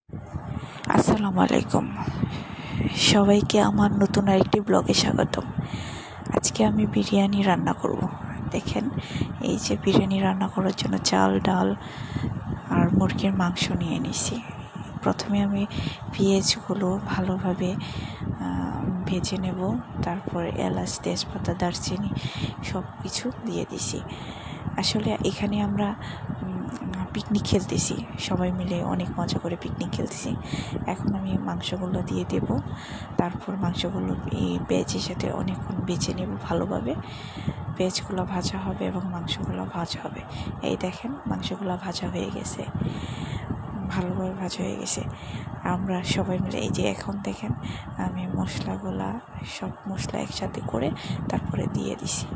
আসসালামু আলাইকুম। সবাইকে আমার নতুন আরেকটি ব্লগে স্বাগতম। আজকে আমি বিরিয়ানি রান্না করব। দেখেন, এই যে বিরিয়ানি রান্না করার জন্য চাল, ডাল আর মুরগির মাংস নিয়ে নিছি। প্রথমে আমি পেঁয়াজগুলো ভালোভাবে ভেজে নেব, তারপর এলাচ, তেজপাতা, দারচিনি সব কিছু দিয়ে দিছি। আসলে এখানে আমরা পিকনিক খেলতেছি, সবাই মিলে অনেক মজা করে পিকনিক খেলতেছি। এখন আমি মাংসগুলো দিয়ে দেব, তারপর মাংসগুলো এই পেঁয়াজের সাথে অনেকক্ষণ বেছে নেব ভালোভাবে। পেঁয়াজগুলো ভাজা হবে এবং মাংসগুলো ভাজা হবে। এই দেখেন, মাংসগুলো ভাজা হয়ে গেছে, ভালোভাবে ভাজা হয়ে গেছে। আমরা সবাই মিলে এই যে এখন দেখেন আমি সব মশলা একসাথে করে তারপরে দিয়ে দিছি।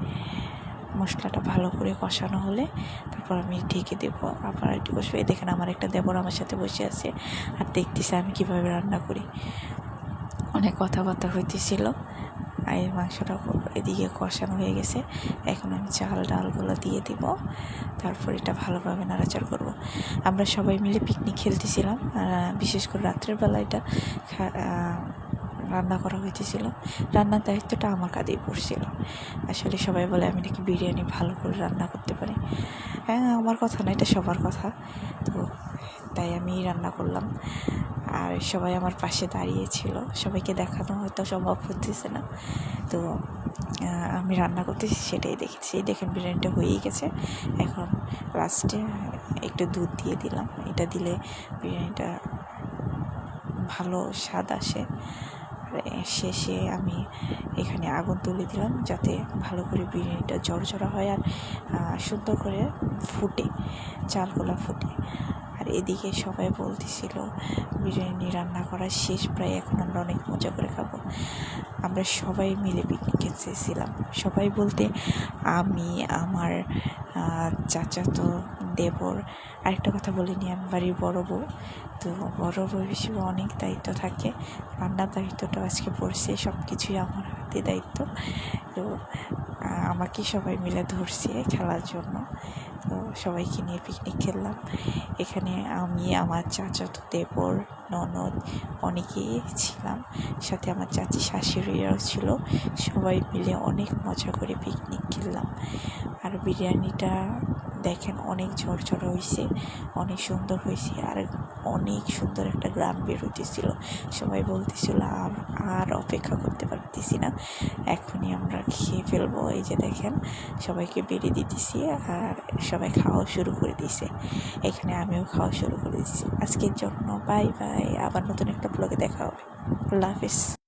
মশলাটা ভালো করে কষানো হলে তারপর আমি ঢেকে দেবো, আবার একটু কষবে। দেখেন, আমার একটা দেবর আমার সাথে বসে আছে আর দেখতেছে আমি কিভাবে রান্না করি। অনেক কথাবার্তা হইতেছিল। এই মাংসটা এদিকে কষানো হয়ে গেছে। এখন আমি চাল ডালগুলো দিয়ে দিব, তারপর এটা ভালোভাবে নাড়াচাড়া করব। আমরা সবাই মিলে পিকনিক খেলতেছিলাম, বিশেষ করে রাত্রের বেলা এটা রান্না করা হইতেছিল। রান্নার দায়িত্বটা আমার কাঁধেই পড়ছিল। আসলে সবাই বলে আমি নাকি বিরিয়ানি ভালো করে রান্না করতে পারি। হ্যাঁ, আমার কথা না, এটা সবার কথা। তো তাই আমি রান্না করলাম, আর সবাই আমার পাশে দাঁড়িয়েছিল। সবাইকে দেখানো হয়তো সম্ভব হতেছে না, তো আমি রান্না করতেছি সেটাই দেখেছি। দেখেন, বিরিয়ানিটা হয়েই গেছে। এখন লাস্টে একটু দুধ দিয়ে দিলাম, এটা দিলে বিরিয়ানিটা ভালো স্বাদ আসে। শেষে আমি এখানে আগুন তুলে দিলাম যাতে ভালো করে বিরিয়ানিটা ঝরঝরা হয় আর সুন্দর করে ফুটে, চালগুলো ফুটে। আর এদিকে সবাই বলতেছিল বিরিয়ানি রান্না করা শেষ প্রায়, এখন আমরা অনেক মজা করে খাবো। আমরা সবাই মিলে পিকনিক খেতেছিলাম। সবাই বলতে আমি, আমার চাচাতো দেবর, আরেকটা কথা বলিনি, আমি বাড়ির বড় বউ। তো বড় বউ হিসেবে অনেক দায়িত্ব থাকে, রান্নার দায়িত্বটা আজকে পড়ছে, সব কিছুই আমার হাতে দায়িত্ব। তো আমাকে সবাই মিলে ধরছে খেলার জন্য। তো সবাইকে নিয়ে পিকনিক খেললাম। এখানে আমি, আমার চাচাতো দেবর, ননদ অনেকেই ছিলাম, সাথে আমার চাচি শাশুড়িরাও ছিল। সবাই মিলে অনেক মজা করে পিকনিক খেললাম। আর বিরিয়ানিটা দেখেন অনেক ঝরঝরা হয়েছে, অনেক সুন্দর হয়েছে, আর অনেক সুন্দর একটা গ্রাম বের হইতেছিল। সবাই বলতেছিল আর অপেক্ষা করতে পারতেছি না, এখনই আমরা খেয়ে ফেলবো। এই যে দেখেন, সবাইকে বেরিয়ে দিতেছি আর সবাই খাওয়া শুরু করে দিয়েছে। এখানে আমিও খাওয়া শুরু করে দিচ্ছি। আজকের জন্য বাই বাই, আবার নতুন একটা ব্লগে দেখা হবে। আল্লাহ হাফিজ।